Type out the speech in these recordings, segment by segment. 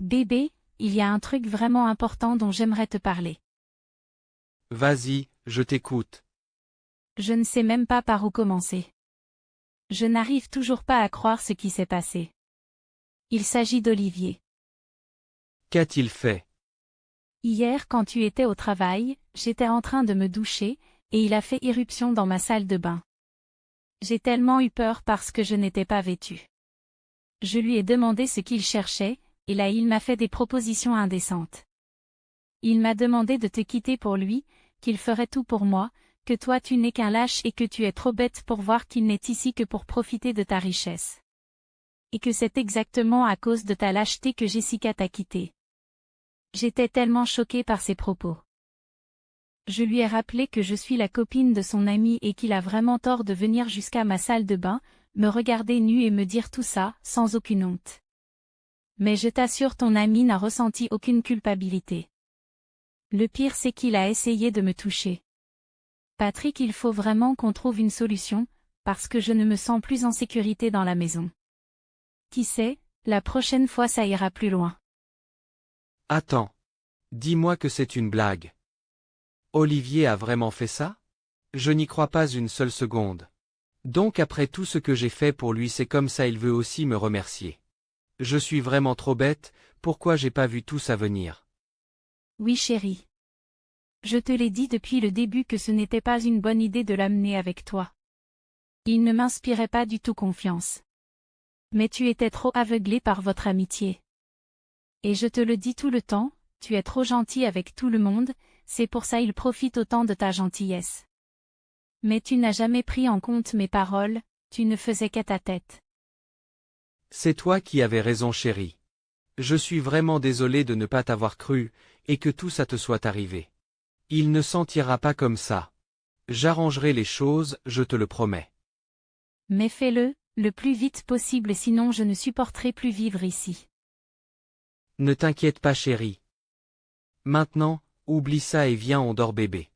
Bébé, il y a un truc vraiment important dont j'aimerais te parler. Vas-y, je t'écoute. Je ne sais même pas par où commencer. Je n'arrive toujours pas à croire ce qui s'est passé. Il s'agit d'Olivier. Qu'a-t-il fait? Hier, quand tu étais au travail, j'étais en train de me doucher, et il a fait irruption dans ma salle de bain. J'ai tellement eu peur parce que je n'étais pas vêtue. Je lui ai demandé ce qu'il cherchait, et là il m'a fait des propositions indécentes. Il m'a demandé de te quitter pour lui, qu'il ferait tout pour moi, que toi tu n'es qu'un lâche et que tu es trop bête pour voir qu'il n'est ici que pour profiter de ta richesse. Et que c'est exactement à cause de ta lâcheté que Jessica t'a quitté. J'étais tellement choquée par ses propos. Je lui ai rappelé que je suis la copine de son ami et qu'il a vraiment tort de venir jusqu'à ma salle de bain, me regarder nue et me dire tout ça, sans aucune honte. Mais je t'assure, ton ami n'a ressenti aucune culpabilité. Le pire, c'est qu'il a essayé de me toucher. Patrick, il faut vraiment qu'on trouve une solution, parce que je ne me sens plus en sécurité dans la maison. Qui sait, la prochaine fois ça ira plus loin. Attends. Dis-moi que c'est une blague. Olivier a vraiment fait ça? Je n'y crois pas une seule seconde. Donc après tout ce que j'ai fait pour lui, c'est comme ça il veut aussi me remercier. Je suis vraiment trop bête, pourquoi j'ai pas vu tout ça venir? Oui chérie. Je te l'ai dit depuis le début que ce n'était pas une bonne idée de l'amener avec toi. Il ne m'inspirait pas du tout confiance. Mais tu étais trop aveuglé par votre amitié. Et je te le dis tout le temps, tu es trop gentil avec tout le monde, c'est pour ça il profite autant de ta gentillesse. Mais tu n'as jamais pris en compte mes paroles, tu ne faisais qu'à ta tête. C'est toi qui avais raison chérie. Je suis vraiment désolé de ne pas t'avoir cru, et que tout ça te soit arrivé. Il ne sentira pas comme ça. J'arrangerai les choses, je te le promets. Mais fais-le, le plus vite possible, sinon je ne supporterai plus vivre ici. Ne t'inquiète pas chérie. Maintenant, oublie ça et viens, on dort bébé.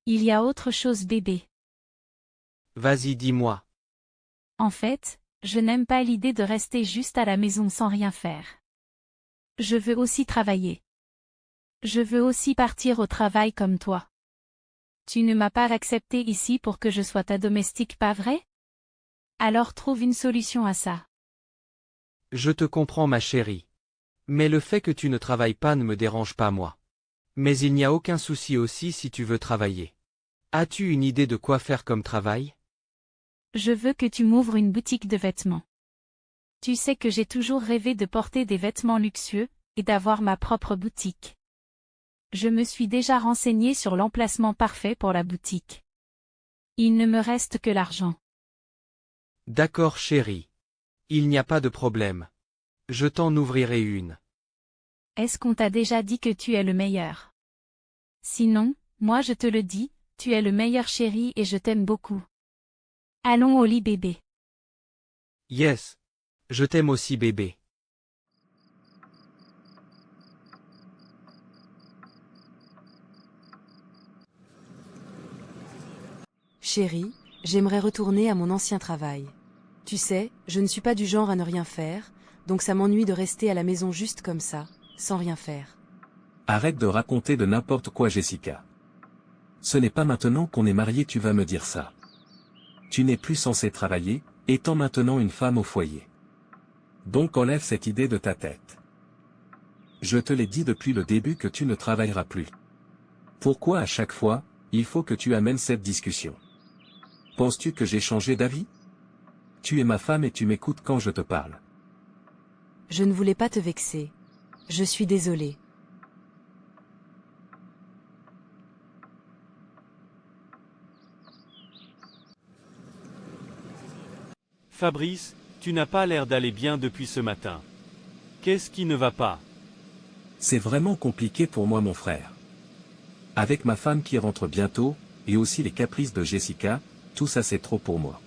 Il y a autre chose bébé. Vas-y, dis-moi. En fait, je n'aime pas l'idée de rester juste à la maison sans rien faire. Je veux aussi travailler. Je veux aussi partir au travail comme toi. Tu ne m'as pas accepté ici pour que je sois ta domestique, pas vrai? Alors trouve une solution à ça. Je te comprends ma chérie. Mais le fait que tu ne travailles pas ne me dérange pas moi. Mais il n'y a aucun souci aussi si tu veux travailler. As-tu une idée de quoi faire comme travail? Je veux que tu m'ouvres une boutique de vêtements. Tu sais que j'ai toujours rêvé de porter des vêtements luxueux, et d'avoir ma propre boutique. Je me suis déjà renseignée sur l'emplacement parfait pour la boutique. Il ne me reste que l'argent. D'accord chérie. Il n'y a pas de problème. Je t'en ouvrirai une. Est-ce qu'on t'a déjà dit que tu es le meilleur? Sinon, moi je te le dis, tu es le meilleur chéri et je t'aime beaucoup. Allons au lit bébé. Yes. Je t'aime aussi bébé. Chérie, j'aimerais retourner à mon ancien travail. Tu sais, je ne suis pas du genre à ne rien faire, donc ça m'ennuie de rester à la maison juste comme ça, sans rien faire. Arrête de raconter de n'importe quoi Jessica. Ce n'est pas maintenant qu'on est mariés tu vas me dire ça. Tu n'es plus censé travailler, étant maintenant une femme au foyer. Donc enlève cette idée de ta tête. Je te l'ai dit depuis le début que tu ne travailleras plus. Pourquoi à chaque fois, il faut que tu amènes cette discussion? Penses-tu que j'ai changé d'avis? Tu es ma femme et tu m'écoutes quand je te parle. Je ne voulais pas te vexer. Je suis désolée. Fabrice, tu n'as pas l'air d'aller bien depuis ce matin. Qu'est-ce qui ne va pas? C'est vraiment compliqué pour moi mon frère. Avec ma femme qui rentre bientôt, et aussi les caprices de Jessica, tout ça c'est trop pour moi.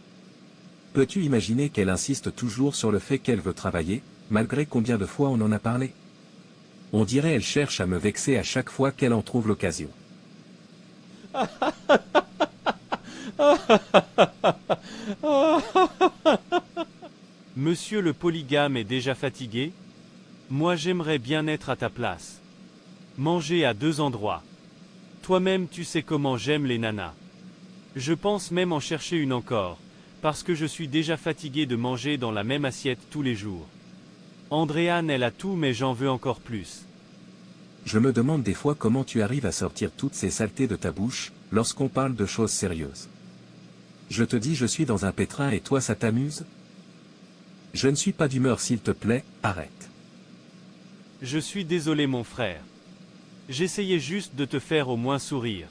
Peux-tu imaginer qu'elle insiste toujours sur le fait qu'elle veut travailler, malgré combien de fois on en a parlé? On dirait elle cherche à me vexer à chaque fois qu'elle en trouve l'occasion. Monsieur le polygame est déjà fatigué? Moi j'aimerais bien être à ta place. Manger à 2 endroits. Toi-même tu sais comment j'aime les nanas. Je pense même en chercher une encore, parce que je suis déjà fatigué de manger dans la même assiette tous les jours. Andréane elle a tout mais j'en veux encore plus. Je me demande des fois comment tu arrives à sortir toutes ces saletés de ta bouche, lorsqu'on parle de choses sérieuses. Je te dis je suis dans un pétrin et toi ça t'amuse? Je ne suis pas d'humeur s'il te plaît, arrête. Je suis désolé mon frère. J'essayais juste de te faire au moins sourire.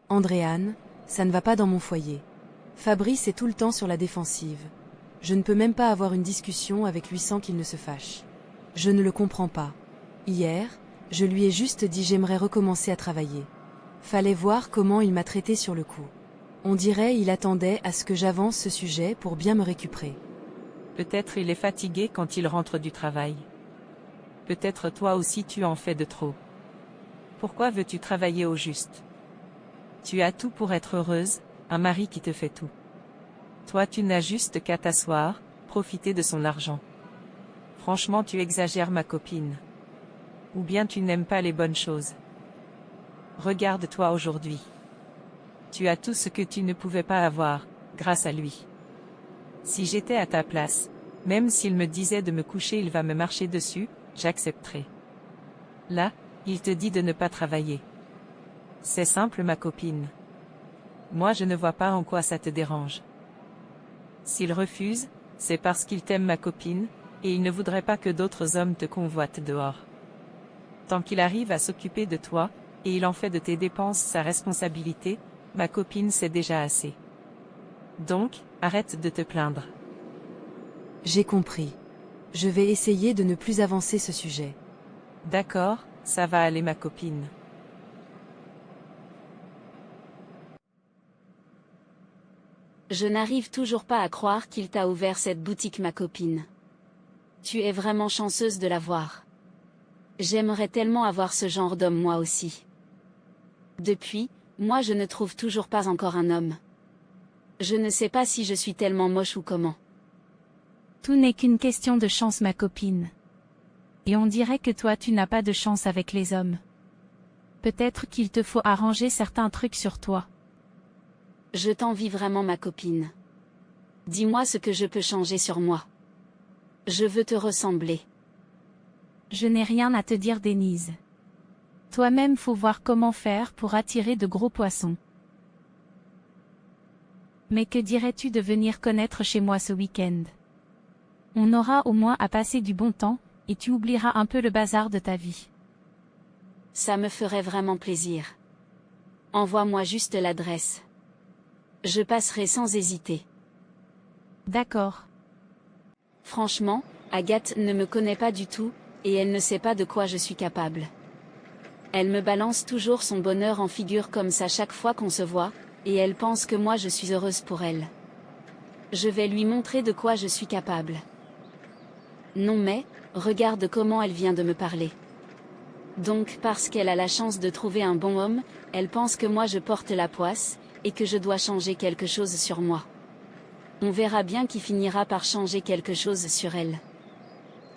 Andréane, ça ne va pas dans mon foyer. Fabrice est tout le temps sur la défensive. Je ne peux même pas avoir une discussion avec lui sans qu'il ne se fâche. Je ne le comprends pas. Hier, je lui ai juste dit j'aimerais recommencer à travailler. Fallait voir comment il m'a traité sur le coup. On dirait il attendait à ce que j'avance ce sujet pour bien me récupérer. Peut-être il est fatigué quand il rentre du travail. Peut-être toi aussi tu en fais de trop. Pourquoi veux-tu travailler au juste? Tu as tout pour être heureuse, un mari qui te fait tout. Toi tu n'as juste qu'à t'asseoir, profiter de son argent. Franchement tu exagères ma copine. Ou bien tu n'aimes pas les bonnes choses. Regarde-toi aujourd'hui. Tu as tout ce que tu ne pouvais pas avoir, grâce à lui. Si j'étais à ta place, même s'il me disait de me coucher il va me marcher dessus, j'accepterais. Là, il te dit de ne pas travailler. C'est simple ma copine. Moi je ne vois pas en quoi ça te dérange. S'il refuse, c'est parce qu'il t'aime ma copine, et il ne voudrait pas que d'autres hommes te convoitent dehors. Tant qu'il arrive à s'occuper de toi, et il en fait de tes dépenses sa responsabilité, ma copine c'est déjà assez. Donc, arrête de te plaindre. J'ai compris. Je vais essayer de ne plus avancer ce sujet. D'accord, ça va aller ma copine. Je n'arrive toujours pas à croire qu'il t'a ouvert cette boutique ma copine. Tu es vraiment chanceuse de l'avoir. J'aimerais tellement avoir ce genre d'homme moi aussi. Depuis, moi je ne trouve toujours pas encore un homme. Je ne sais pas si je suis tellement moche ou comment. Tout n'est qu'une question de chance ma copine. Et on dirait que toi tu n'as pas de chance avec les hommes. Peut-être qu'il te faut arranger certains trucs sur toi. Je t'envie vraiment ma copine. Dis-moi ce que je peux changer sur moi. Je veux te ressembler. Je n'ai rien à te dire Denise. Toi-même faut voir comment faire pour attirer de gros poissons. Mais que dirais-tu de venir connaître chez moi ce week-end? On aura au moins à passer du bon temps, et tu oublieras un peu le bazar de ta vie. Ça me ferait vraiment plaisir. Envoie-moi juste l'adresse. Je passerai sans hésiter. D'accord. Franchement, Agathe ne me connaît pas du tout, et elle ne sait pas de quoi je suis capable. Elle me balance toujours son bonheur en figure comme ça chaque fois qu'on se voit, et elle pense que moi je suis heureuse pour elle. Je vais lui montrer de quoi je suis capable. Non mais, regarde comment elle vient de me parler. Donc parce qu'elle a la chance de trouver un bon homme, elle pense que moi je porte la poisse, et que je dois changer quelque chose sur moi. On verra bien qui finira par changer quelque chose sur elle.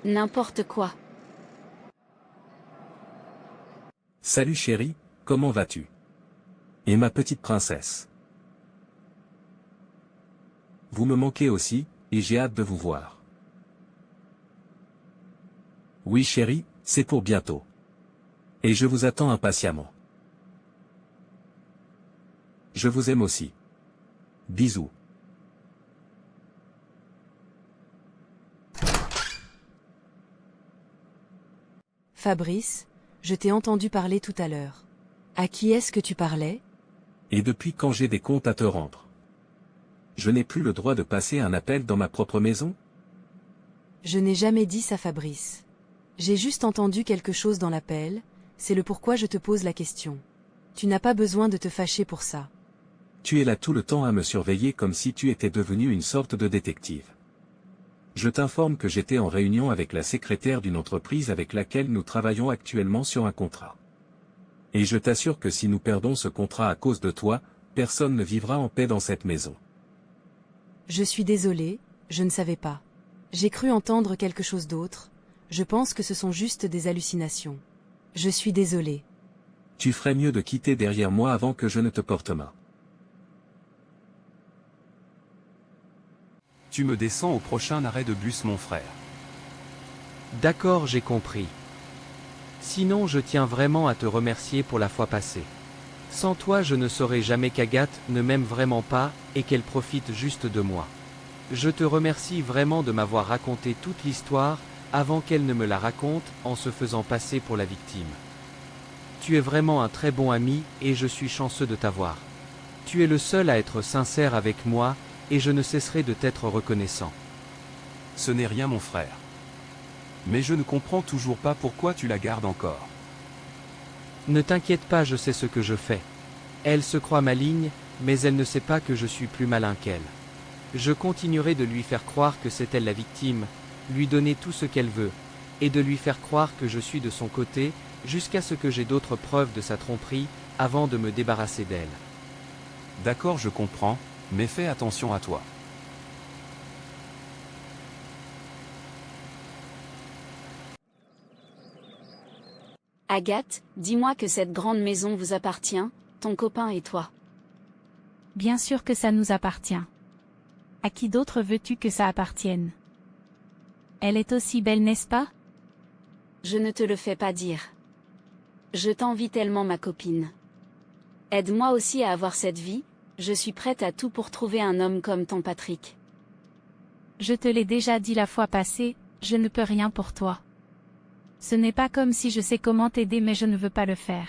N'importe quoi. Salut chérie, comment vas-tu? Et ma petite princesse? Vous me manquez aussi, et j'ai hâte de vous voir. Oui chérie, c'est pour bientôt. Et je vous attends impatiemment. Je vous aime aussi. Bisous. Fabrice, je t'ai entendu parler tout à l'heure. À qui est-ce que tu parlais? Et depuis quand j'ai des comptes à te rendre? Je n'ai plus le droit de passer un appel dans ma propre maison? Je n'ai jamais dit ça Fabrice. J'ai juste entendu quelque chose dans l'appel, c'est le pourquoi je te pose la question. Tu n'as pas besoin de te fâcher pour ça. Tu es là tout le temps à me surveiller comme si tu étais devenu une sorte de détective. Je t'informe que j'étais en réunion avec la secrétaire d'une entreprise avec laquelle nous travaillons actuellement sur un contrat. Et je t'assure que si nous perdons ce contrat à cause de toi, personne ne vivra en paix dans cette maison. Je suis désolée, je ne savais pas. J'ai cru entendre quelque chose d'autre, je pense que ce sont juste des hallucinations. Je suis désolée. Tu ferais mieux de quitter derrière moi avant que je ne te porte main. Tu me descends au prochain arrêt de bus, mon frère. D'accord, j'ai compris. Sinon, je tiens vraiment à te remercier pour la fois passée. Sans toi, je ne saurais jamais qu'Agathe ne m'aime vraiment pas, et qu'elle profite juste de moi. Je te remercie vraiment de m'avoir raconté toute l'histoire, avant qu'elle ne me la raconte, en se faisant passer pour la victime. Tu es vraiment un très bon ami, et je suis chanceux de t'avoir. Tu es le seul à être sincère avec moi, et je ne cesserai de t'être reconnaissant. Ce n'est rien, mon frère. Mais je ne comprends toujours pas pourquoi tu la gardes encore. Ne t'inquiète pas, je sais ce que je fais. Elle se croit maligne, mais elle ne sait pas que je suis plus malin qu'elle. Je continuerai de lui faire croire que c'est elle la victime, lui donner tout ce qu'elle veut, et de lui faire croire que je suis de son côté, jusqu'à ce que j'ai d'autres preuves de sa tromperie, avant de me débarrasser d'elle. D'accord, je comprends, mais fais attention à toi. Agathe, dis-moi que cette grande maison vous appartient, ton copain et toi. Bien sûr que ça nous appartient. À qui d'autre veux-tu que ça appartienne? Elle est aussi belle, n'est-ce pas? Je ne te le fais pas dire. Je t'envie tellement, ma copine. Aide-moi aussi à avoir cette vie, je suis prête à tout pour trouver un homme comme ton Patrick. Je te l'ai déjà dit la fois passée, je ne peux rien pour toi. Ce n'est pas comme si je sais comment t'aider, mais je ne veux pas le faire.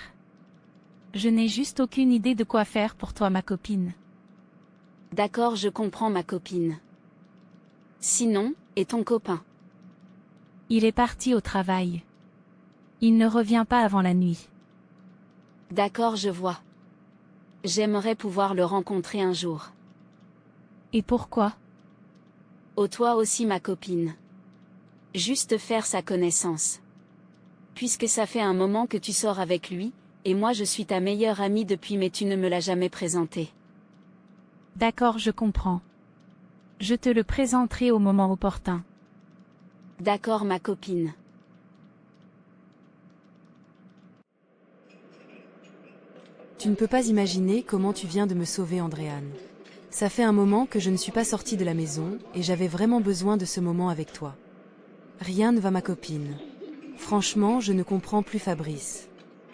Je n'ai juste aucune idée de quoi faire pour toi, ma copine. D'accord, je comprends, ma copine. Sinon, et ton copain? Il est parti au travail. Il ne revient pas avant la nuit. D'accord, je vois. J'aimerais pouvoir le rencontrer un jour. Et pourquoi? Oh, toi aussi, ma copine. Juste faire sa connaissance. Puisque ça fait un moment que tu sors avec lui, et moi je suis ta meilleure amie depuis, mais tu ne me l'as jamais présenté. D'accord, je comprends. Je te le présenterai au moment opportun. D'accord, ma copine. Tu ne peux pas imaginer comment tu viens de me sauver, Andréane. Ça fait un moment que je ne suis pas sortie de la maison, et j'avais vraiment besoin de ce moment avec toi. Rien ne va, ma copine. Franchement, je ne comprends plus Fabrice.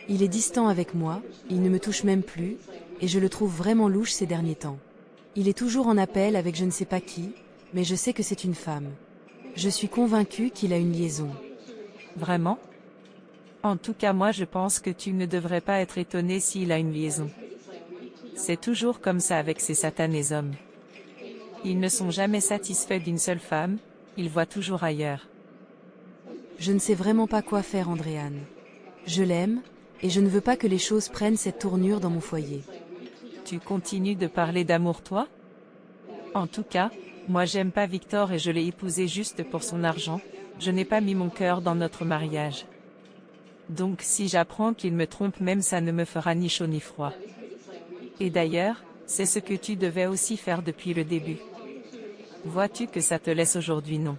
Il est distant avec moi, il ne me touche même plus, et je le trouve vraiment louche ces derniers temps. Il est toujours en appel avec je ne sais pas qui, mais je sais que c'est une femme. Je suis convaincue qu'il a une liaison. Vraiment? En tout cas, moi je pense que tu ne devrais pas être étonné s'il a une liaison. C'est toujours comme ça avec ces satanés hommes. Ils ne sont jamais satisfaits d'une seule femme, ils voient toujours ailleurs. Je ne sais vraiment pas quoi faire, Andréane. Je l'aime, et je ne veux pas que les choses prennent cette tournure dans mon foyer. Tu continues de parler d'amour, toi? En tout cas, moi j'aime pas Victor et je l'ai épousé juste pour son argent, je n'ai pas mis mon cœur dans notre mariage. Donc si j'apprends qu'il me trompe, même ça ne me fera ni chaud ni froid. Et d'ailleurs, c'est ce que tu devais aussi faire depuis le début. Vois-tu que ça te laisse aujourd'hui, non?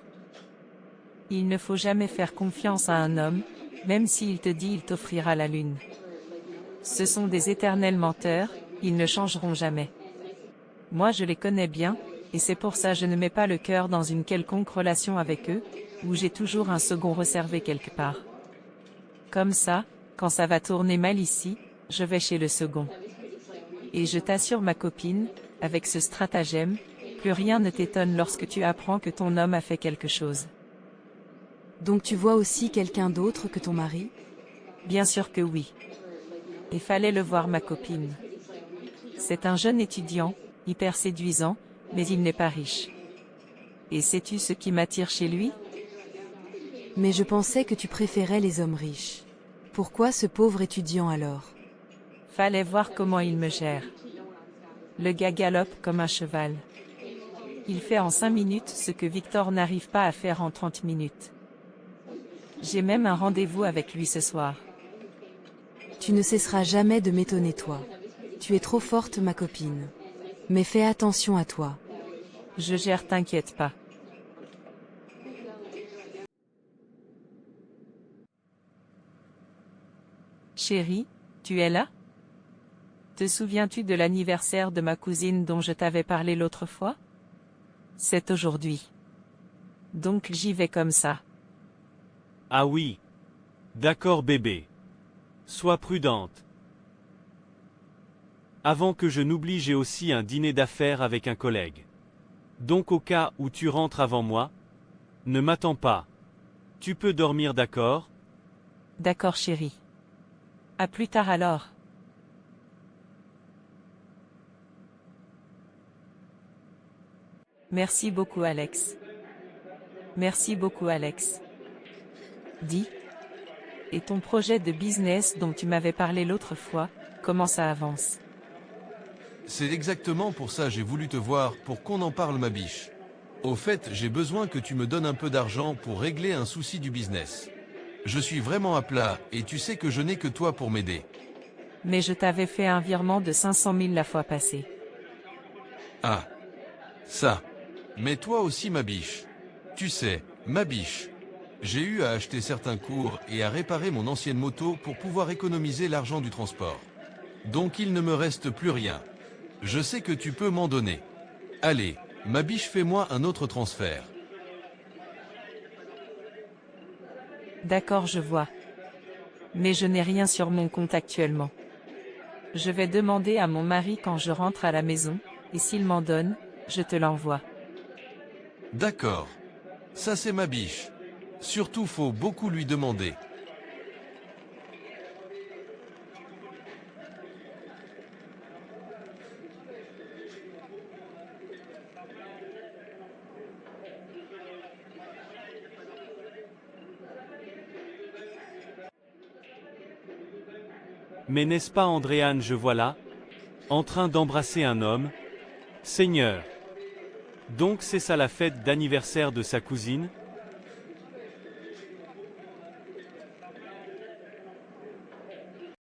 Il ne faut jamais faire confiance à un homme, même s'il te dit il t'offrira la lune. Ce sont des éternels menteurs, ils ne changeront jamais. Moi je les connais bien, et c'est pour ça je ne mets pas le cœur dans une quelconque relation avec eux, où j'ai toujours un second réservé quelque part. Comme ça, quand ça va tourner mal ici, je vais chez le second. Et je t'assure, ma copine, avec ce stratagème, plus rien ne t'étonne lorsque tu apprends que ton homme a fait quelque chose. Donc tu vois aussi quelqu'un d'autre que ton mari? Bien sûr que oui. Il fallait le voir, ma copine. C'est un jeune étudiant, hyper séduisant, mais il n'est pas riche. Et sais-tu ce qui m'attire chez lui? Mais je pensais que tu préférais les hommes riches. Pourquoi ce pauvre étudiant alors? Fallait voir comment il me gère. Le gars galope comme un cheval. Il fait en 5 minutes ce que Victor n'arrive pas à faire en 30 minutes. J'ai même un rendez-vous avec lui ce soir. Tu ne cesseras jamais de m'étonner, toi. Tu es trop forte, ma copine. Mais fais attention à toi. Je gère, t'inquiète pas. Chérie, tu es là? Te souviens-tu de l'anniversaire de ma cousine dont je t'avais parlé l'autre fois? C'est aujourd'hui. Donc j'y vais comme ça. Ah oui. D'accord bébé. Sois prudente. Avant que je n'oublie, j'ai aussi un dîner d'affaires avec un collègue. Donc au cas où tu rentres avant moi, ne m'attends pas. Tu peux dormir, d'accord? D'accord chérie. À plus tard alors. Merci beaucoup Alex. Merci beaucoup Alex. Dis. Et ton projet de business dont tu m'avais parlé l'autre fois, comment ça avance? C'est exactement pour ça j'ai voulu te voir, pour qu'on en parle ma biche. Au fait, j'ai besoin que tu me donnes un peu d'argent pour régler un souci du business. Je suis vraiment à plat, et tu sais que je n'ai que toi pour m'aider. Mais je t'avais fait un virement de 500 000 la fois passée. Ah. Ça. Mais toi aussi ma biche. Tu sais, ma biche. J'ai eu à acheter certains cours et à réparer mon ancienne moto pour pouvoir économiser l'argent du transport. Donc il ne me reste plus rien. Je sais que tu peux m'en donner. Allez, ma biche, fais-moi un autre transfert. D'accord, je vois. Mais je n'ai rien sur mon compte actuellement. Je vais demander à mon mari quand je rentre à la maison, et s'il m'en donne, je te l'envoie. D'accord. Ça c'est ma biche. Surtout faut beaucoup lui demander. Mais n'est-ce pas Andréane, je vois là, en train d'embrasser un homme? Seigneur. Donc c'est ça la fête d'anniversaire de sa cousine?